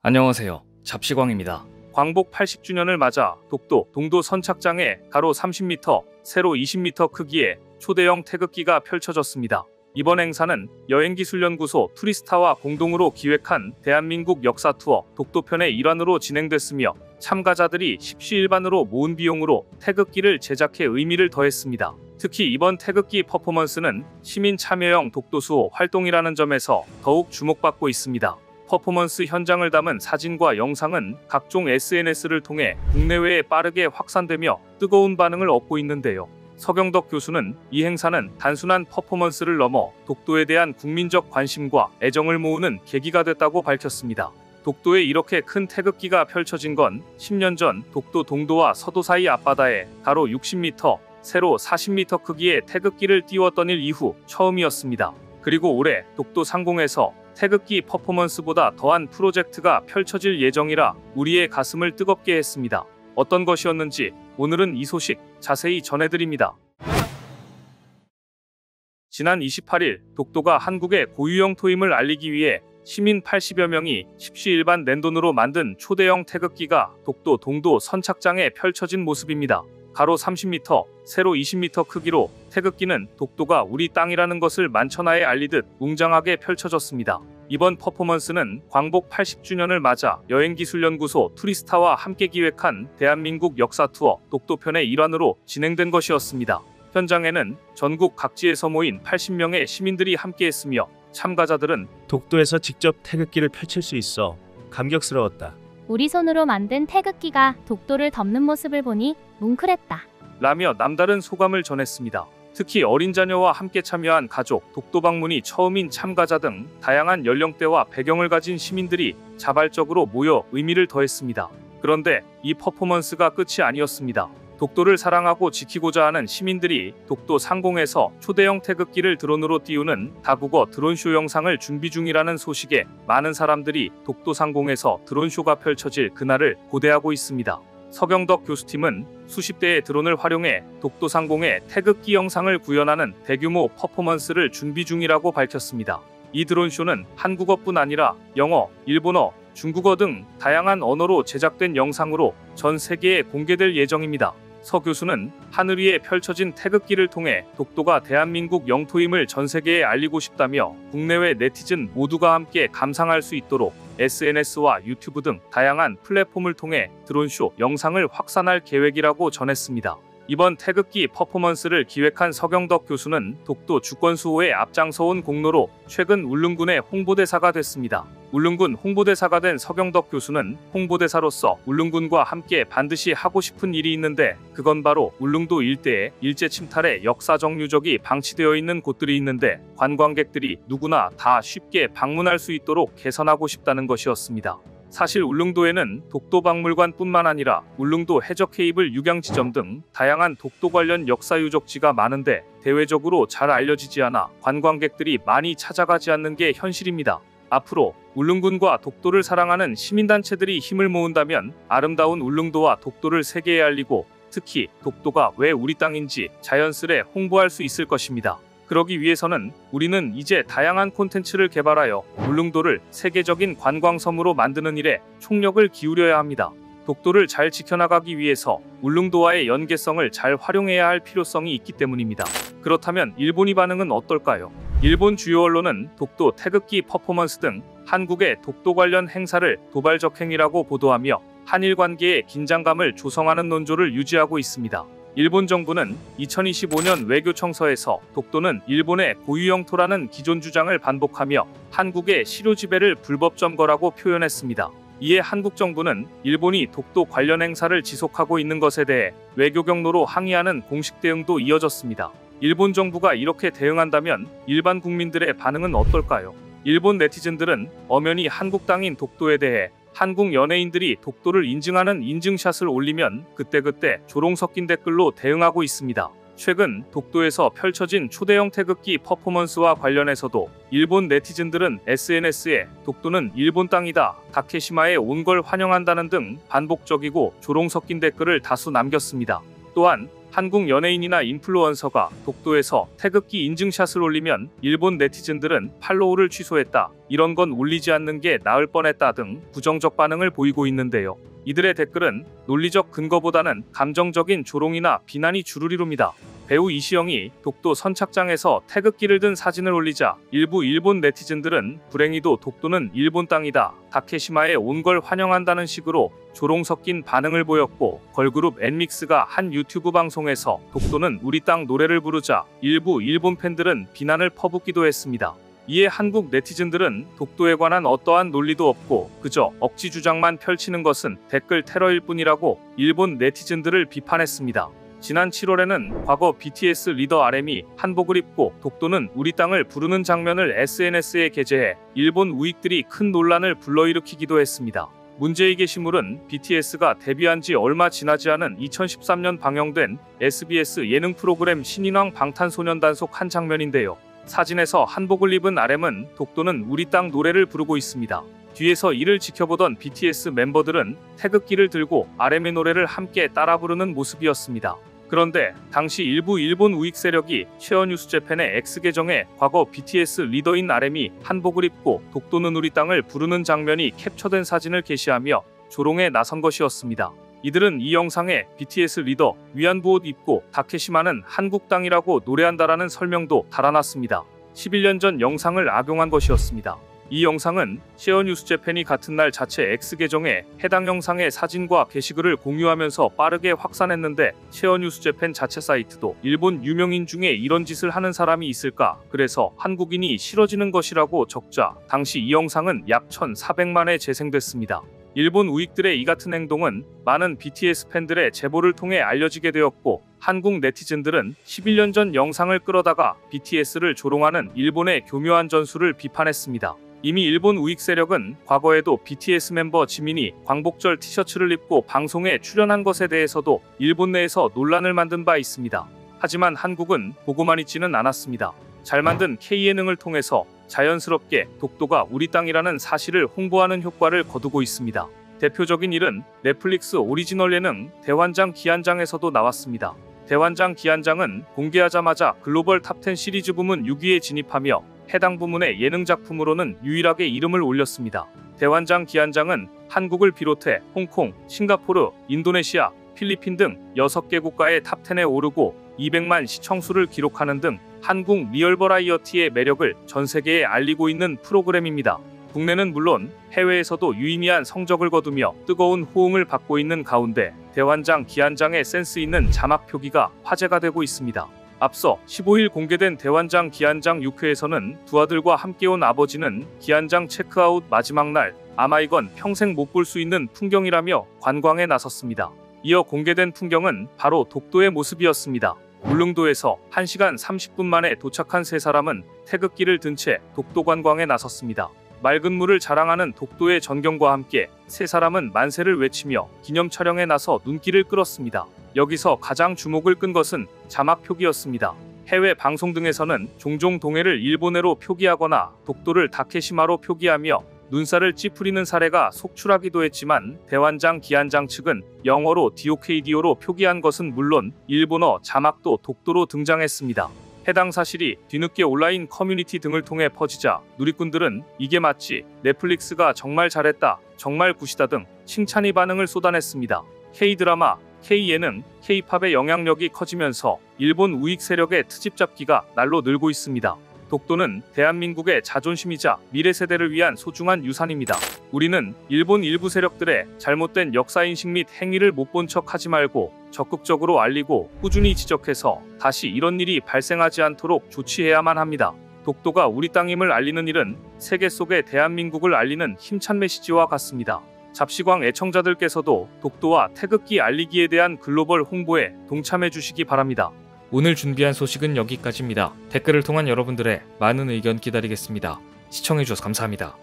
안녕하세요. 잡시광입니다. 광복 80주년을 맞아 독도 동도 선착장에 가로 30m, 세로 20m 크기의 초대형 태극기가 펼쳐졌습니다. 이번 행사는 여행기술연구소 투리스타와 공동으로 기획한 대한민국 역사 투어 독도편의 일환으로 진행됐으며 참가자들이 십시일반으로 모은 비용으로 태극기를 제작해 의미를 더했습니다. 특히 이번 태극기 퍼포먼스는 시민 참여형 독도수호 활동이라는 점에서 더욱 주목받고 있습니다. 퍼포먼스 현장을 담은 사진과 영상은 각종 SNS를 통해 국내외에 빠르게 확산되며 뜨거운 반응을 얻고 있는데요. 서경덕 교수는 이 행사는 단순한 퍼포먼스를 넘어 독도에 대한 국민적 관심과 애정을 모으는 계기가 됐다고 밝혔습니다. 독도에 이렇게 큰 태극기가 펼쳐진 건 10년 전 독도 동도와 서도 사이 앞바다에 가로 60m, 세로 40m 크기의 태극기를 띄웠던 일 이후 처음이었습니다. 그리고 올해 독도 상공에서 태극기 퍼포먼스보다 더한 프로젝트가 펼쳐질 예정이라 우리의 가슴을 뜨겁게 했습니다. 어떤 것이었는지 오늘은 이 소식 자세히 전해드립니다. 지난 28일 독도가 한국의 고유 영토임을 알리기 위해 시민 80여 명이 십시일반 낸돈으로 만든 초대형 태극기가 독도 동도 선착장에 펼쳐진 모습입니다. 가로 30m, 세로 20m 크기로 태극기는 독도가 우리 땅이라는 것을 만천하에 알리듯 웅장하게 펼쳐졌습니다. 이번 퍼포먼스는 광복 80주년을 맞아 여행기술연구소 투리스타와 함께 기획한 대한민국 역사 투어 독도편의 일환으로 진행된 것이었습니다. 현장에는 전국 각지에서 모인 80명의 시민들이 함께했으며 참가자들은 독도에서 직접 태극기를 펼칠 수 있어 감격스러웠다. 우리 손으로 만든 태극기가 독도를 덮는 모습을 보니 뭉클했다. 라며 남다른 소감을 전했습니다. 특히 어린 자녀와 함께 참여한 가족, 독도 방문이 처음인 참가자 등 다양한 연령대와 배경을 가진 시민들이 자발적으로 모여 의미를 더했습니다. 그런데 이 퍼포먼스가 끝이 아니었습니다. 독도를 사랑하고 지키고자 하는 시민들이 독도 상공에서 초대형 태극기를 드론으로 띄우는 다국어 드론쇼 영상을 준비 중이라는 소식에 많은 사람들이 독도 상공에서 드론쇼가 펼쳐질 그날을 고대하고 있습니다. 서경덕 교수팀은 수십 대의 드론을 활용해 독도 상공에 태극기 영상을 구현하는 대규모 퍼포먼스를 준비 중이라고 밝혔습니다. 이 드론쇼는 한국어뿐 아니라 영어, 일본어, 중국어 등 다양한 언어로 제작된 영상으로 전 세계에 공개될 예정입니다. 서 교수는 하늘 위에 펼쳐진 태극기를 통해 독도가 대한민국 영토임을 전 세계에 알리고 싶다며 국내외 네티즌 모두가 함께 감상할 수 있도록 SNS와 유튜브 등 다양한 플랫폼을 통해 드론쇼 영상을 확산할 계획이라고 전했습니다. 이번 태극기 퍼포먼스를 기획한 서경덕 교수는 독도 주권 수호에 앞장서온 공로로 최근 울릉군의 홍보대사가 됐습니다. 울릉군 홍보대사가 된 서경덕 교수는 홍보대사로서 울릉군과 함께 반드시 하고 싶은 일이 있는데 그건 바로 울릉도 일대에 일제 침탈의 역사적 유적이 방치되어 있는 곳들이 있는데 관광객들이 누구나 다 쉽게 방문할 수 있도록 개선하고 싶다는 것이었습니다. 사실 울릉도에는 독도박물관뿐만 아니라 울릉도 해적 케이블 육양지점 등 다양한 독도 관련 역사 유적지가 많은데 대외적으로 잘 알려지지 않아 관광객들이 많이 찾아가지 않는 게 현실입니다. 앞으로 울릉군과 독도를 사랑하는 시민단체들이 힘을 모은다면 아름다운 울릉도와 독도를 세계에 알리고 특히 독도가 왜 우리 땅인지 자연스레 홍보할 수 있을 것입니다. 그러기 위해서는 우리는 이제 다양한 콘텐츠를 개발하여 울릉도를 세계적인 관광섬으로 만드는 일에 총력을 기울여야 합니다. 독도를 잘 지켜나가기 위해서 울릉도와의 연계성을 잘 활용해야 할 필요성이 있기 때문입니다. 그렇다면 일본이 반응은 어떨까요? 일본 주요 언론은 독도 태극기 퍼포먼스 등 한국의 독도 관련 행사를 도발적 행위라고 보도하며 한일 관계의 긴장감을 조성하는 논조를 유지하고 있습니다. 일본 정부는 2025년 외교청서에서 독도는 일본의 고유 영토라는 기존 주장을 반복하며 한국의 실효 지배를 불법 점거라고 표현했습니다. 이에 한국 정부는 일본이 독도 관련 행사를 지속하고 있는 것에 대해 외교 경로로 항의하는 공식 대응도 이어졌습니다. 일본 정부가 이렇게 대응한다면 일반 국민들의 반응은 어떨까요? 일본 네티즌들은 엄연히 한국 땅인 독도에 대해 한국 연예인들이 독도를 인증하는 인증샷을 올리면 그때그때 조롱 섞인 댓글로 대응하고 있습니다. 최근 독도에서 펼쳐진 초대형 태극기 퍼포먼스와 관련해서도 일본 네티즌들은 SNS에 독도는 일본 땅이다, 다케시마에 온 걸 환영한다는 등 반복적이고 조롱 섞인 댓글을 다수 남겼습니다. 또한 한국 연예인이나 인플루언서가 독도에서 태극기 인증샷을 올리면 일본 네티즌들은 팔로우를 취소했다, 이런 건 올리지 않는 게 나을 뻔했다 등 부정적 반응을 보이고 있는데요. 이들의 댓글은 논리적 근거보다는 감정적인 조롱이나 비난이 주를 이룹니다. 배우 이시영이 독도 선착장에서 태극기를 든 사진을 올리자 일부 일본 네티즌들은 불행히도 독도는 일본 땅이다, 다케시마에 온 걸 환영한다는 식으로 조롱 섞인 반응을 보였고, 걸그룹 엔믹스가 한 유튜브 방송에서 독도는 우리 땅 노래를 부르자 일부 일본 팬들은 비난을 퍼붓기도 했습니다. 이에 한국 네티즌들은 독도에 관한 어떠한 논리도 없고 그저 억지 주장만 펼치는 것은 댓글 테러일 뿐이라고 일본 네티즌들을 비판했습니다. 지난 7월에는 과거 BTS 리더 RM이 한복을 입고 독도는 우리 땅을 부르는 장면을 SNS에 게재해 일본 우익들이 큰 논란을 불러일으키기도 했습니다. 문제의 게시물은 BTS가 데뷔한 지 얼마 지나지 않은 2013년 방영된 SBS 예능 프로그램 신인왕 방탄소년단 속 한 장면인데요. 사진에서 한복을 입은 RM은 독도는 우리 땅 노래를 부르고 있습니다. 뒤에서 이를 지켜보던 BTS 멤버들은 태극기를 들고 RM의 노래를 함께 따라 부르는 모습이었습니다. 그런데 당시 일부 일본 우익 세력이 쉐어뉴스재팬의 X계정에 과거 BTS 리더인 RM이 한복을 입고 독도는 우리 땅을 부르는 장면이 캡처된 사진을 게시하며 조롱에 나선 것이었습니다. 이들은 이 영상에 BTS 리더 위안부 옷 입고 다케시마는 한국 땅이라고 노래한다라는 설명도 달아놨습니다. 11년 전 영상을 악용한 것이었습니다. 이 영상은 쉐어뉴스재팬이 같은 날 자체 X계정에 해당 영상의 사진과 게시글을 공유하면서 빠르게 확산했는데, 쉐어뉴스재팬 자체 사이트도 일본 유명인 중에 이런 짓을 하는 사람이 있을까, 그래서 한국인이 싫어지는 것이라고 적자 당시 이 영상은 약 1,400만회 재생됐습니다. 일본 우익들의 이 같은 행동은 많은 BTS 팬들의 제보를 통해 알려지게 되었고, 한국 네티즌들은 11년 전 영상을 끌어다가 BTS를 조롱하는 일본의 교묘한 전술을 비판했습니다. 이미 일본 우익 세력은 과거에도 BTS 멤버 지민이 광복절 티셔츠를 입고 방송에 출연한 것에 대해서도 일본 내에서 논란을 만든 바 있습니다. 하지만 한국은 보고만 있지는 않았습니다. 잘 만든 K예능을 통해서 자연스럽게 독도가 우리 땅이라는 사실을 홍보하는 효과를 거두고 있습니다. 대표적인 일은 넷플릭스 오리지널 예능 대환장 기안장에서도 나왔습니다. 대환장 기안장은 공개하자마자 글로벌 탑10 시리즈 부문 6위에 진입하며 해당 부문의 예능 작품으로는 유일하게 이름을 올렸습니다. 대환장 기안장은 한국을 비롯해 홍콩, 싱가포르, 인도네시아, 필리핀 등 6개 국가의 탑10에 오르고 200만 시청수를 기록하는 등 한국 리얼 버라이어티의 매력을 전 세계에 알리고 있는 프로그램입니다. 국내는 물론 해외에서도 유의미한 성적을 거두며 뜨거운 호응을 받고 있는 가운데 대환장 기안장의 센스 있는 자막 표기가 화제가 되고 있습니다. 앞서 15일 공개된 대환장 기안장 6회에서는 두 아들과 함께 온 아버지는 기안장 체크아웃 마지막 날 아마 이건 평생 못 볼 수 있는 풍경이라며 관광에 나섰습니다. 이어 공개된 풍경은 바로 독도의 모습이었습니다. 울릉도에서 1시간 30분 만에 도착한 세 사람은 태극기를 든 채 독도 관광에 나섰습니다. 맑은 물을 자랑하는 독도의 전경과 함께 세 사람은 만세를 외치며 기념 촬영에 나서 눈길을 끌었습니다. 여기서 가장 주목을 끈 것은 자막 표기였습니다. 해외 방송 등에서는 종종 동해를 일본해로 표기하거나 독도를 다케시마로 표기하며 눈살을 찌푸리는 사례가 속출하기도 했지만 대환장 기안장 측은 영어로 디오케이디오로 표기한 것은 물론 일본어 자막도 독도로 등장했습니다. 해당 사실이 뒤늦게 온라인 커뮤니티 등을 통해 퍼지자 누리꾼들은 이게 맞지, 넷플릭스가 정말 잘했다, 정말 굿이다 등 칭찬의 반응을 쏟아냈습니다. K드라마, K예능, K팝의 영향력이 커지면서 일본 우익 세력의 트집 잡기가 날로 늘고 있습니다. 독도는 대한민국의 자존심이자 미래 세대를 위한 소중한 유산입니다. 우리는 일본 일부 세력들의 잘못된 역사인식 및 행위를 못 본 척 하지 말고 적극적으로 알리고 꾸준히 지적해서 다시 이런 일이 발생하지 않도록 조치해야만 합니다. 독도가 우리 땅임을 알리는 일은 세계 속의 대한민국을 알리는 힘찬 메시지와 같습니다. 잡시광 애청자들께서도 독도와 태극기 알리기에 대한 글로벌 홍보에 동참해 주시기 바랍니다. 오늘 준비한 소식은 여기까지입니다. 댓글을 통한 여러분들의 많은 의견 기다리겠습니다. 시청해주셔서 감사합니다.